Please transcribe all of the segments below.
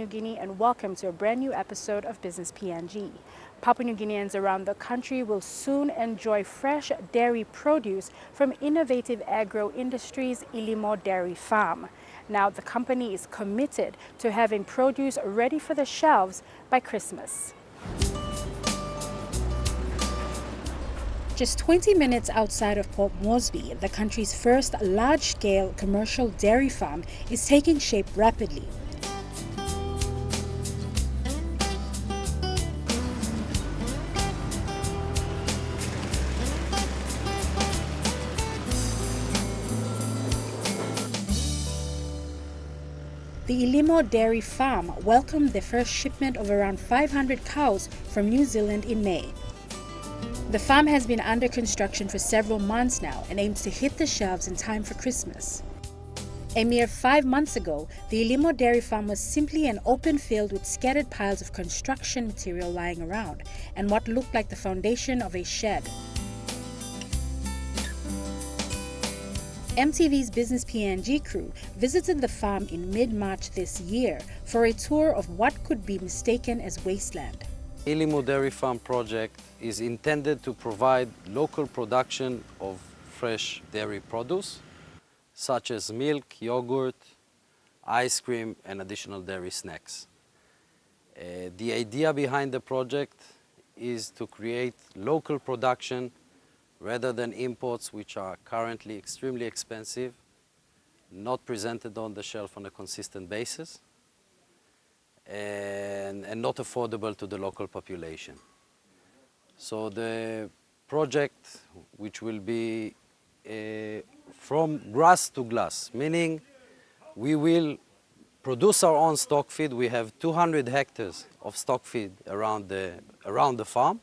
New Guinea and welcome to a brand new episode of Business PNG. Papua New Guineans around the country will soon enjoy fresh dairy produce from innovative agro industries Ilimo Dairy Farm. Now the company is committed to having produce ready for the shelves by Christmas. Just 20 minutes outside of Port Moresby, the country's first large-scale commercial dairy farm is taking shape rapidly. The Ilimo Dairy Farm welcomed their first shipment of around 500 cows from New Zealand in May. The farm has been under construction for several months now and aims to hit the shelves in time for Christmas. A mere 5 months ago, the Ilimo Dairy Farm was simply an open field with scattered piles of construction material lying around and what looked like the foundation of a shed. EMTV's Business PNG crew visited the farm in mid-March this year for a tour of what could be mistaken as wasteland. Ilimo Dairy Farm project is intended to provide local production of fresh dairy produce, such as milk, yogurt, ice cream, and additional dairy snacks. The idea behind the project is to create local production rather than imports, which are currently extremely expensive, not presented on the shelf on a consistent basis, and not affordable to the local population. So the project, which will be from grass to glass, meaning we will produce our own stock feed. We have 200 hectares of stock feed around the farm.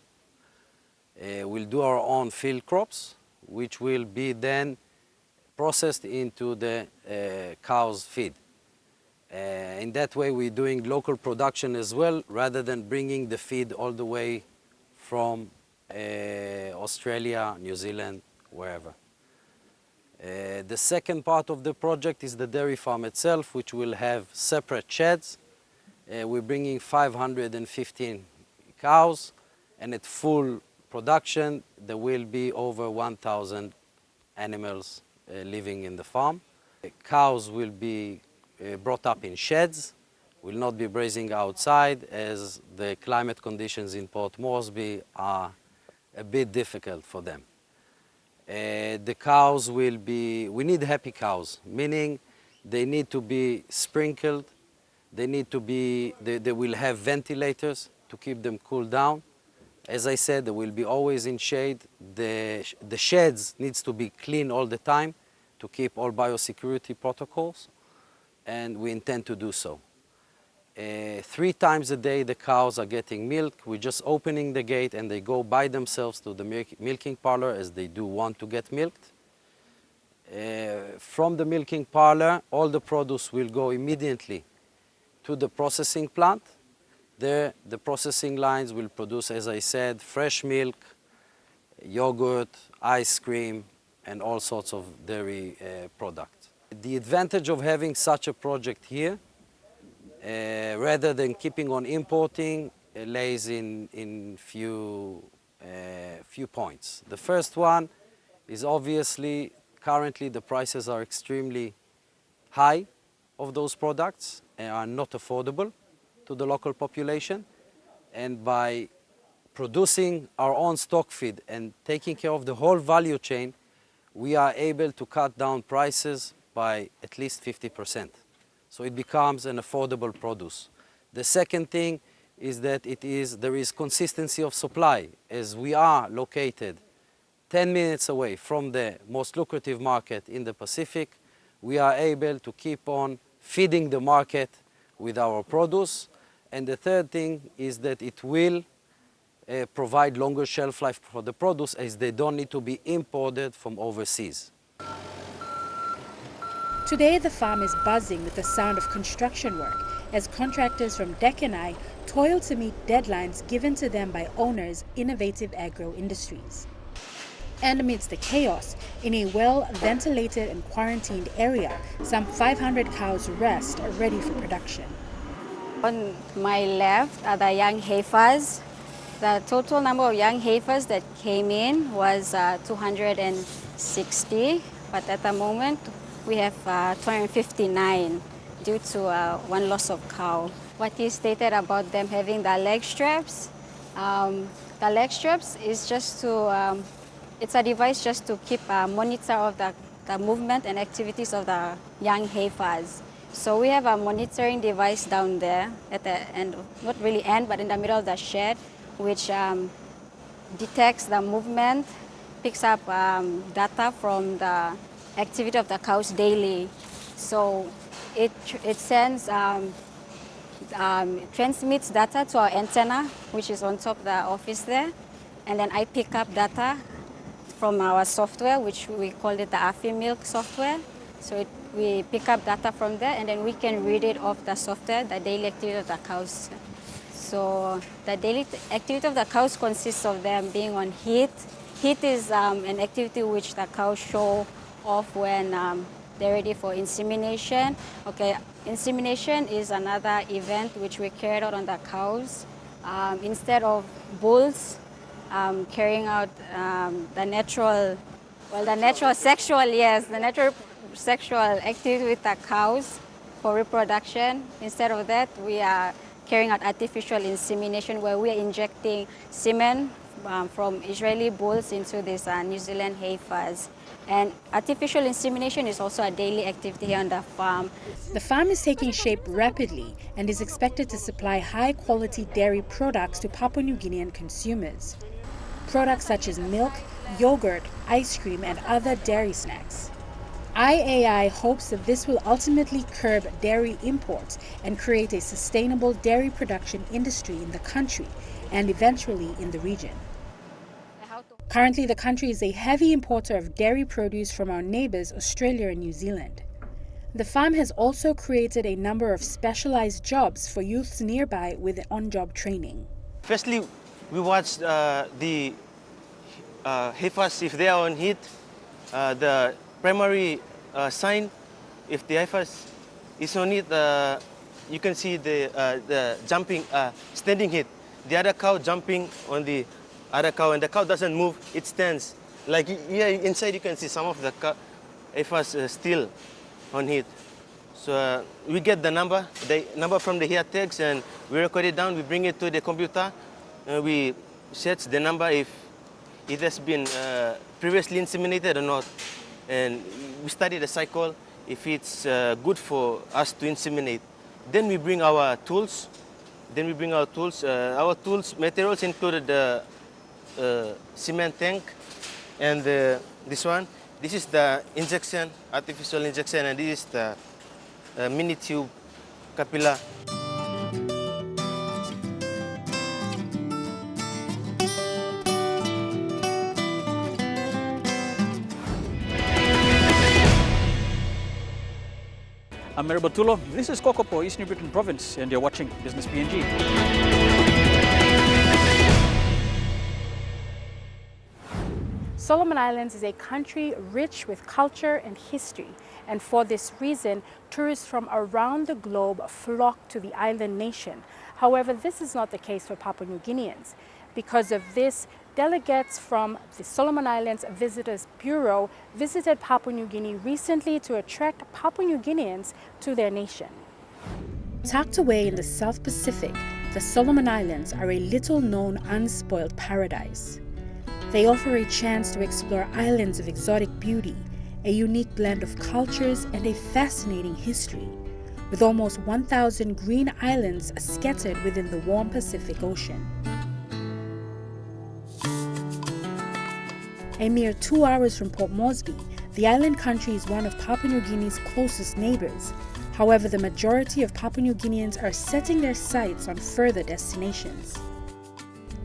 We'll do our own field crops, which will be then processed into the cow's feed. In that way, we're doing local production as well, rather than bringing the feed all the way from Australia, New Zealand, wherever. The second part of the project is the dairy farm itself, which will have separate sheds. We're bringing 515 cows, and at full production, there will be over 1,000 animals living in the farm. Cows will be brought up in sheds, will not be grazing outside, as the climate conditions in Port Moresby are a bit difficult for them. The cows will be, we need happy cows, meaning they need to be sprinkled, they will have ventilators to keep them cooled down. As I said, they will be always in shade. The sheds needs to be clean all the time to keep all biosecurity protocols, and we intend to do so. 3 times a day the cows are getting milk. We're just opening the gate and they go by themselves to the milking parlor, as they do want to get milked. From the milking parlor, all the produce will go immediately to the processing plant. There, the processing lines will produce, as I said, fresh milk, yogurt, ice cream, and all sorts of dairy products. The advantage of having such a project here, rather than keeping on importing, lays in few points. The first one is obviously currently the prices are extremely high of those products and are not affordable to the local population, and by producing our own stock feed and taking care of the whole value chain, we are able to cut down prices by at least 50%. So it becomes an affordable produce. The second thing is that there is consistency of supply, as we are located 10 minutes away from the most lucrative market in the Pacific. We are able to keep on feeding the market with our produce. And the third thing is that it will provide longer shelf life for the produce, as they don't need to be imported from overseas. Today the farm is buzzing with the sound of construction work as contractors from Dekanai toil to meet deadlines given to them by owners Innovative Agro Industries. And amidst the chaos, in a well-ventilated and quarantined area, some 500 cows rest ready for production. On my left are the young heifers. The total number of young heifers that came in was 260, but at the moment we have 259 due to one loss of cow. What is stated about them having the leg straps? The leg straps is just to, it's a device just to keep a monitor of the movement and activities of the young heifers. So we have a monitoring device down there at the end, not really end, but in the middle of the shed, which detects the movement, picks up data from the activity of the cows daily. So it sends, transmits data to our antenna, which is on top of the office there, and then I pick up data from our software, which we call it the Afimilk software. So we pick up data from there, and then we can read it off the software, the daily activity of the cows. So the daily activity of the cows consists of them being on heat. Heat is an activity which the cows show off when they're ready for insemination. Okay, insemination is another event which we carry out on the cows. Instead of bulls carrying out the natural sexual activity with the cows for reproduction. Instead of that, we are carrying out artificial insemination, where we are injecting semen from Israeli bulls into these New Zealand heifers. And artificial insemination is also a daily activity here on the farm. The farm is taking shape rapidly and is expected to supply high-quality dairy products to Papua New Guinean consumers. Products such as milk, yogurt, ice cream, and other dairy snacks. IAI hopes that this will ultimately curb dairy imports and create a sustainable dairy production industry in the country and eventually in the region. Currently, the country is a heavy importer of dairy produce from our neighbors, Australia and New Zealand. The farm has also created a number of specialized jobs for youths nearby with on-job training. Firstly, we watch the heifers if they are on heat. The primary sign, if the heifers is on heat, you can see the jumping, standing heat. The other cow jumping on the other cow, and the cow doesn't move, it stands. Like here inside, you can see some of the heifers still on heat. So we get the number from the hair tags, and we record it down. We bring it to the computer. We set the number if it has been previously inseminated or not, and we study the cycle if it's good for us to inseminate. Then we bring our tools. Our tools materials included the cement tank and this one. This is the injection, artificial injection, and this is the mini tube capilla. I'm Maribel Tulo. This is Kokopo, East New Britain Province, and you're watching Business PNG. Solomon Islands is a country rich with culture and history, and for this reason, tourists from around the globe flock to the island nation. However, this is not the case for Papua New Guineans. Because of this, delegates from the Solomon Islands Visitors Bureau visited Papua New Guinea recently to attract Papua New Guineans to their nation. Tucked away in the South Pacific, the Solomon Islands are a little-known, unspoiled paradise. They offer a chance to explore islands of exotic beauty, a unique blend of cultures, and a fascinating history, with almost 1,000 green islands scattered within the warm Pacific Ocean. A mere 2 hours from Port Moresby, the island country is one of Papua New Guinea's closest neighbors. However, the majority of Papua New Guineans are setting their sights on further destinations.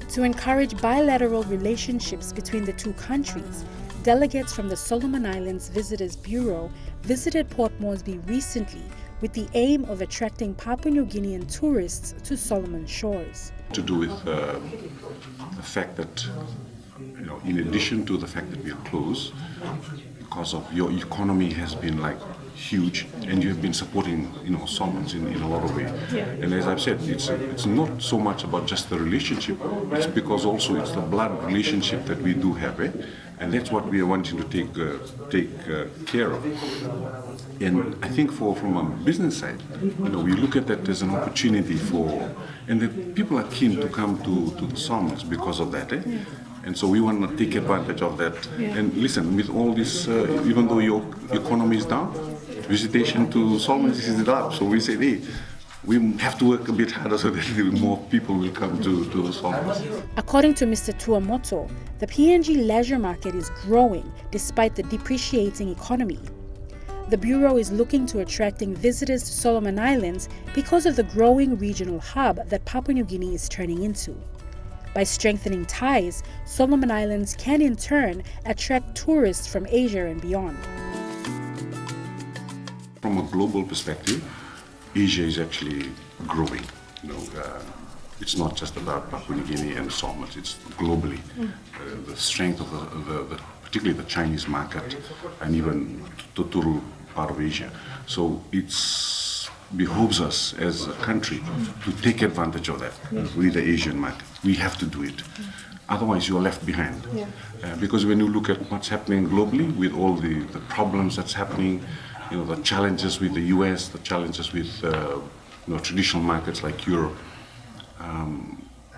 To encourage bilateral relationships between the two countries, delegates from the Solomon Islands Visitors Bureau visited Port Moresby recently with the aim of attracting Papua New Guinean tourists to Solomon shores. To do with the fact that, in addition to the fact that we are close, because of your economy has been like huge, and you have been supporting, Solomons in a lot of ways. Yeah. And as I've said, it's not so much about just the relationship. It's because also it's the blood relationship that we do have, and that's what we are wanting to take care of. And I think from a business side, we look at that as an opportunity and that people are keen to come to the Solomons because of that. And so we want to take advantage of that. Yeah. And listen, with all this, even though your economy is down, visitation to Solomons is up. So we say, hey, we have to work a bit harder so that more people will come to the Solomons. According to Mr. Tuamoto, the PNG leisure market is growing despite the depreciating economy. The Bureau is looking to attracting visitors to Solomon Islands because of the growing regional hub that Papua New Guinea is turning into. By strengthening ties, Solomon Islands can in turn attract tourists from Asia and beyond. From a global perspective, Asia is actually growing. It's not just about Papua New Guinea and Solomons, it's globally. The strength of particularly the Chinese market and even Toturu part of Asia. So it behoves us as a country to take advantage of that with the Asian market. We have to do it. Otherwise, you're left behind. Because when you look at what's happening globally with all the problems that's happening, the challenges with the US, the challenges with traditional markets like Europe,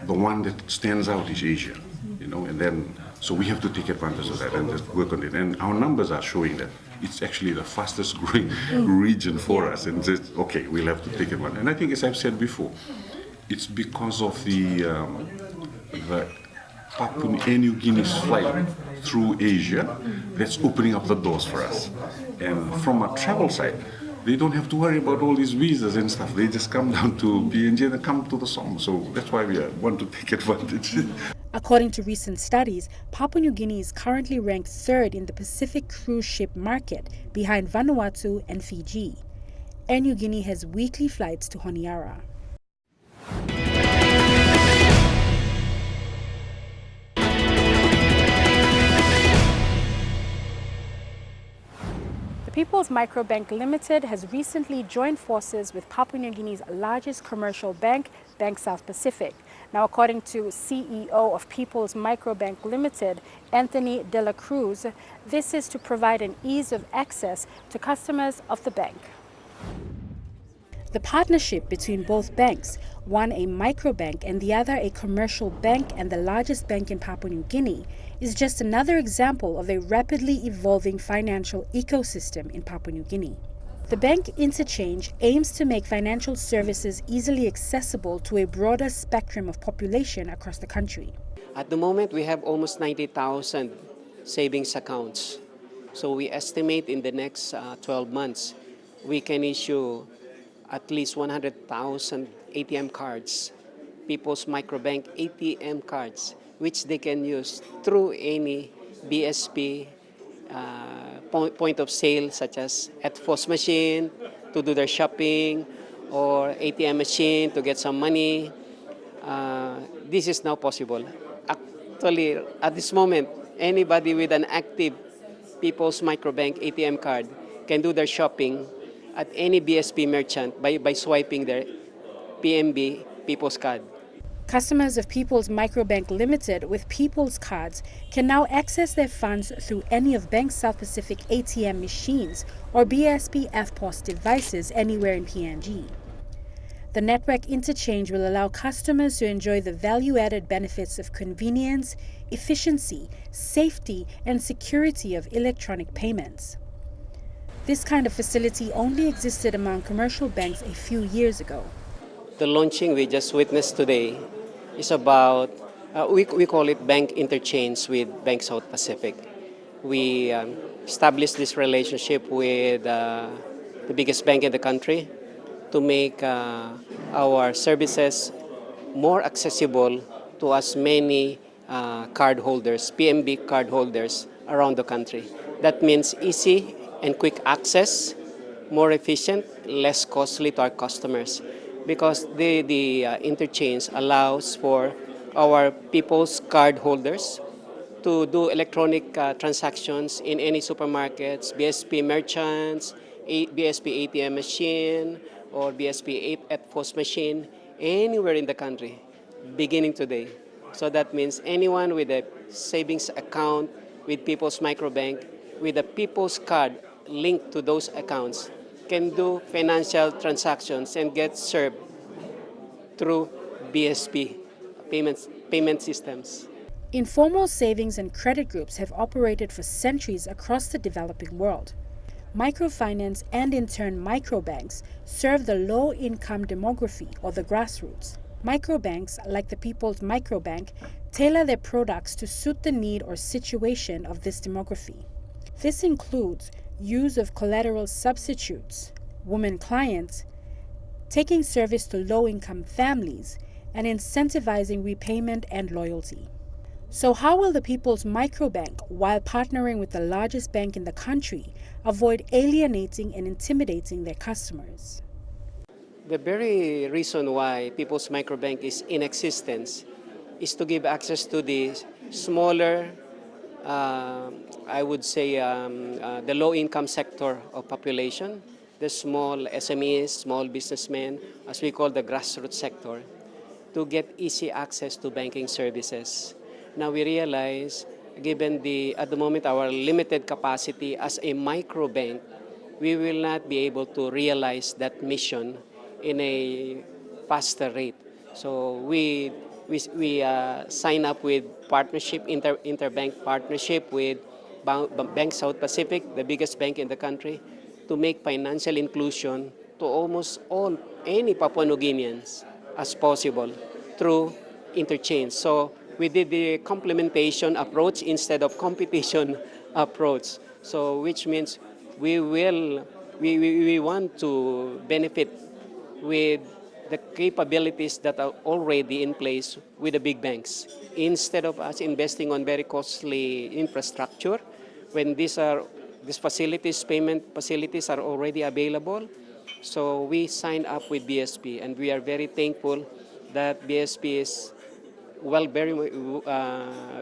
the one that stands out is Asia. And then so we have to take advantage of that and just work on it. And our numbers are showing that it's actually the fastest growing region for us. And just, okay, we'll have to take advantage. And I think, as I've said before, it's because of the Papua New Guinea's flight through Asia that's opening up the doors for us. And from a travel side, they don't have to worry about all these visas and stuff. They just come down to PNG and come to the Solomons. So that's why we want to take advantage. According to recent studies, Papua New Guinea is currently ranked third in the Pacific cruise ship market, behind Vanuatu and Fiji. Air New Guinea has weekly flights to Honiara. The People's Microbank Limited has recently joined forces with Papua New Guinea's largest commercial bank, Bank South Pacific. Now, according to CEO of People's Microbank Limited, Anthony De La Cruz, this is to provide an ease of access to customers of the bank. The partnership between both banks, one a microbank and the other a commercial bank and the largest bank in Papua New Guinea, is just another example of a rapidly evolving financial ecosystem in Papua New Guinea. The bank interchange aims to make financial services easily accessible to a broader spectrum of population across the country. At the moment, we have almost 90,000 savings accounts. So we estimate in the next 12 months, we can issue at least 100,000 ATM cards, People's Microbank ATM cards, which they can use through any BSP point of sale, such as at POS machine to do their shopping, or ATM machine to get some money. This is now possible. Actually, at this moment, anybody with an active People's Microbank ATM card can do their shopping at any BSP merchant by swiping their PMB People's Card. Customers of People's Microbank Limited with People's Cards can now access their funds through any of Bank South Pacific ATM machines or BSP FPOS devices anywhere in PNG. The network interchange will allow customers to enjoy the value-added benefits of convenience, efficiency, safety, and security of electronic payments. This kind of facility only existed among commercial banks a few years ago. The launching we just witnessed today is about, we call it bank interchange with Bank South Pacific. We established this relationship with the biggest bank in the country to make our services more accessible to as many cardholders, PMB cardholders around the country. That means easy and quick access, more efficient, less costly to our customers, because the interchange allows for our People's card holders to do electronic transactions in any supermarkets, BSP merchants, BSP ATM machine, or BSP FPOS machine, anywhere in the country, beginning today. So that means anyone with a savings account with People's Microbank, with a People's Card linked to those accounts, can do financial transactions and get served through BSP payment systems. Informal savings and credit groups have operated for centuries across the developing world. Microfinance and in turn microbanks serve the low-income demography or the grassroots. Microbanks, like the People's Microbank, tailor their products to suit the need or situation of this demography. This includes use of collateral substitutes, women clients, taking service to low-income families, and incentivizing repayment and loyalty. So how will the People's Microbank, while partnering with the largest bank in the country, avoid alienating and intimidating their customers? The very reason why People's Microbank is in existence is to give access to the smaller, I would say, the low-income sector of population, the small SMEs, small businessmen, as we call the grassroots sector, to get easy access to banking services. Now we realize, given at the moment our limited capacity as a microbank, we will not be able to realize that mission in a faster rate. So we sign up with partnership, interbank partnership with Bank South Pacific, the biggest bank in the country, to make financial inclusion to almost any Papua New Guineans as possible through interchange. So we did the complementation approach instead of competition approach. So which means we want to benefit with the capabilities that are already in place with the big banks. Instead of us investing on very costly infrastructure, when these facilities, payment facilities are already available, so we signed up with BSP, and we are very thankful that BSP is very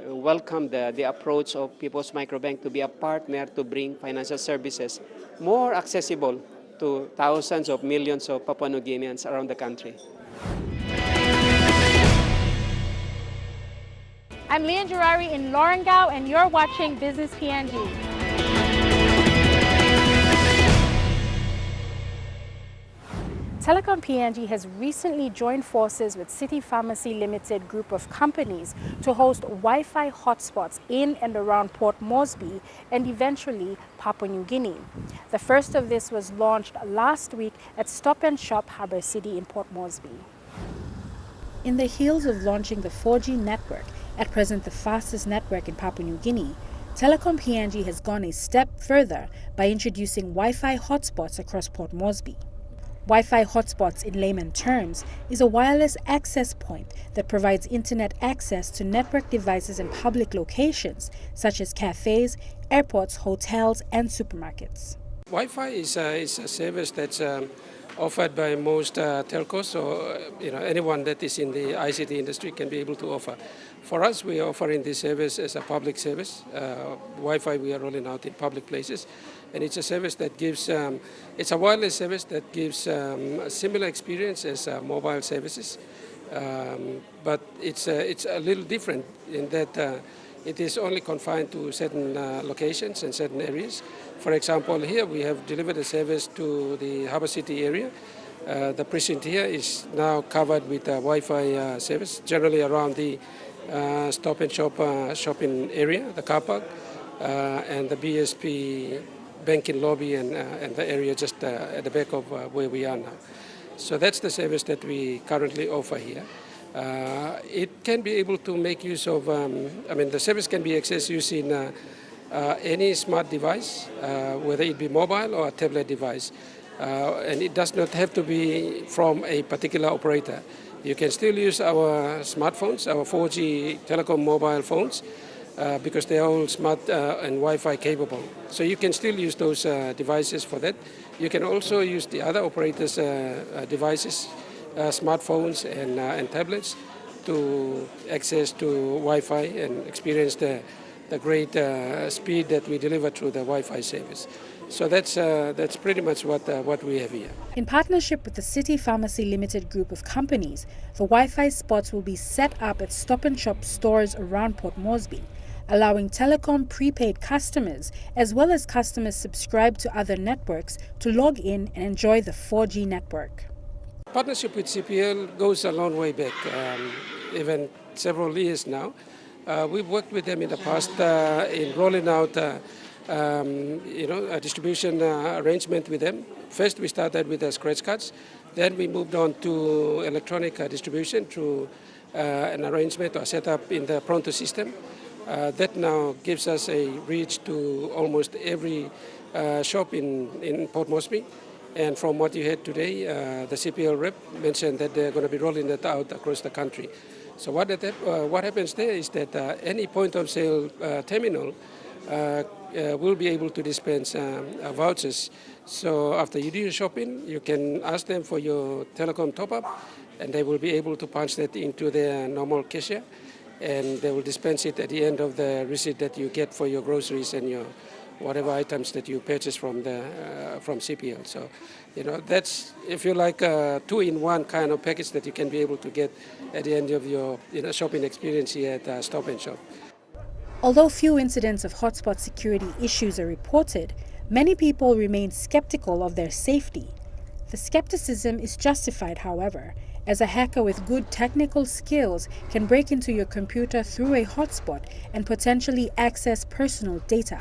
welcome the approach of People's Microbank to be a partner to bring financial services more accessible to thousands of millions of Papua New Guineans around the country. I'm Leon Gerari in Lorengau, and you're watching Business PNG. Telecom PNG has recently joined forces with City Pharmacy Limited group of companies to host Wi-Fi hotspots in and around Port Moresby and eventually Papua New Guinea. The first of this was launched last week at Stop and Shop Harbour City in Port Moresby. In the heels of launching the 4G network, at present the fastest network in Papua New Guinea, Telecom PNG has gone a step further by introducing Wi-Fi hotspots across Port Moresby. Wi-Fi hotspots, in layman terms, is a wireless access point that provides internet access to network devices in public locations, such as cafes, airports, hotels, and supermarkets. Wi-Fi is a service that's offered by most telcos, so anyone that is in the ICT industry can be able to offer. For us, we are offering this service as a public service. Wi-Fi we are rolling out in public places, and it's a service that gives, it's a wireless service that gives a similar experience as mobile services, but it's a little different in that it is only confined to certain locations and certain areas. For example, here we have delivered a service to the Harbour City area. The precinct here is now covered with a Wi-Fi service, generally around the Stop and Shop shopping area, the car park, and the BSP banking lobby and the area just at the back of where we are now. So that's the service that we currently offer here. It can be able to make use of, the service can be accessed using any smart device, whether it be mobile or a tablet device. And it does not have to be from a particular operator. You can still use our smartphones, our 4G telecom mobile phones, because they are all smart and Wi-Fi capable. So you can still use those devices for that. You can also use the other operators' devices, smartphones and tablets to access to Wi-Fi and experience the the great speed that we deliver through the Wi-Fi service. So that's pretty much what we have here. In partnership with the City Pharmacy Limited group of companies, the Wi-Fi spots will be set up at Stop and Shop stores around Port Moresby, allowing telecom prepaid customers as well as customers subscribed to other networks to log in and enjoy the 4G network. Partnership with CPL goes a long way back, even several years now. We've worked with them in the past in rolling out a distribution arrangement with them. First, we started with the scratch cards. Then we moved on to electronic distribution through an arrangement or setup in the Pronto system. That now gives us a reach to almost every shop in Port Moresby. And from what you heard today, the CPL rep mentioned that they're going to be rolling that out across the country. So what happens there is that any point of sale terminal will be able to dispense vouchers. So after you do your shopping, you can ask them for your telecom top-up, and they will be able to punch that into their normal cashier, and they will dispense it at the end of the receipt that you get for your groceries and your whatever items that you purchase from CPL. So, that's, if you like, a two-in-one kind of package that you can be able to get at the end of your shopping experience here at Stop and Shop. Although few incidents of hotspot security issues are reported, many people remain skeptical of their safety. The skepticism is justified, however, as a hacker with good technical skills can break into your computer through a hotspot and potentially access personal data.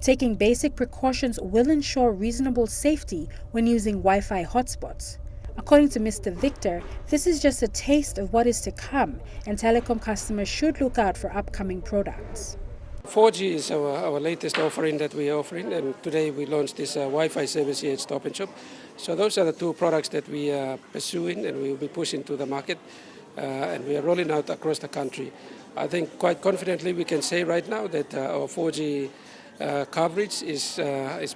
Taking basic precautions will ensure reasonable safety when using Wi-Fi hotspots. According to Mr. Victor, this is just a taste of what is to come, and telecom customers should look out for upcoming products. 4G is our latest offering that we are offering, and today we launched this Wi-Fi service here at Stop and Shop. So those are the two products that we are pursuing and we will be pushing to the market, and we are rolling out across the country. I think quite confidently we can say right now that our 4G coverage is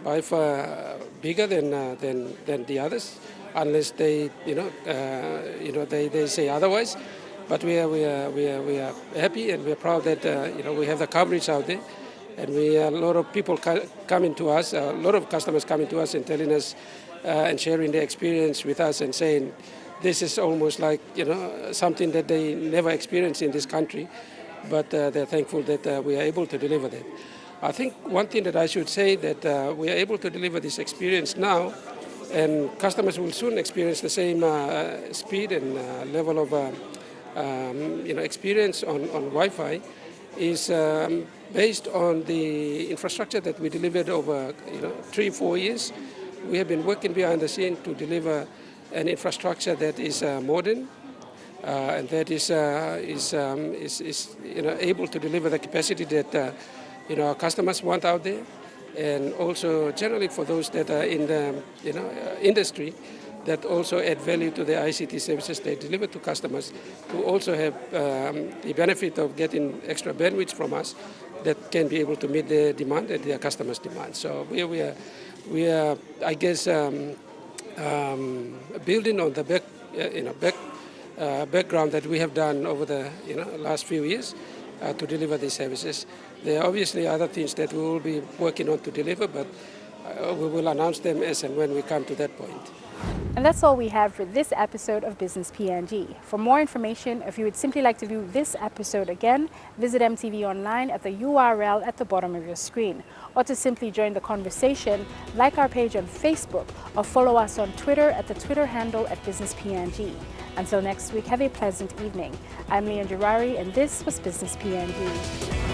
by far bigger than the others, unless they they say otherwise. But we are happy and we are proud that we have the coverage out there, and a lot of people coming to us, a lot of customers coming to us and telling us and sharing their experience with us and saying this is almost like something that they never experienced in this country, but they're thankful that we are able to deliver that. I think one thing that I should say that we are able to deliver this experience now, and customers will soon experience the same speed and level of experience on Wi-Fi, is based on the infrastructure that we delivered over 3-4 years. We have been working behind the scene to deliver an infrastructure that is modern and that is able to deliver the capacity that our customers want out there, and also generally for those that are in the industry that also add value to the ICT services they deliver to customers, to also have the benefit of getting extra bandwidth from us that can be able to meet their demand and their customers' demand. So we are I guess building on the background that we have done over the last few years to deliver these services. There are obviously other things that we will be working on to deliver, but we will announce them as and when we come to that point. And that's all we have for this episode of Business PNG. For more information, if you would simply like to view this episode again, visit EMTV online at the URL at the bottom of your screen. Or to simply join the conversation, like our page on Facebook or follow us on Twitter at the Twitter handle at Business PNG. Until next week, have a pleasant evening. I'm Leon Girari, and this was Business PNG.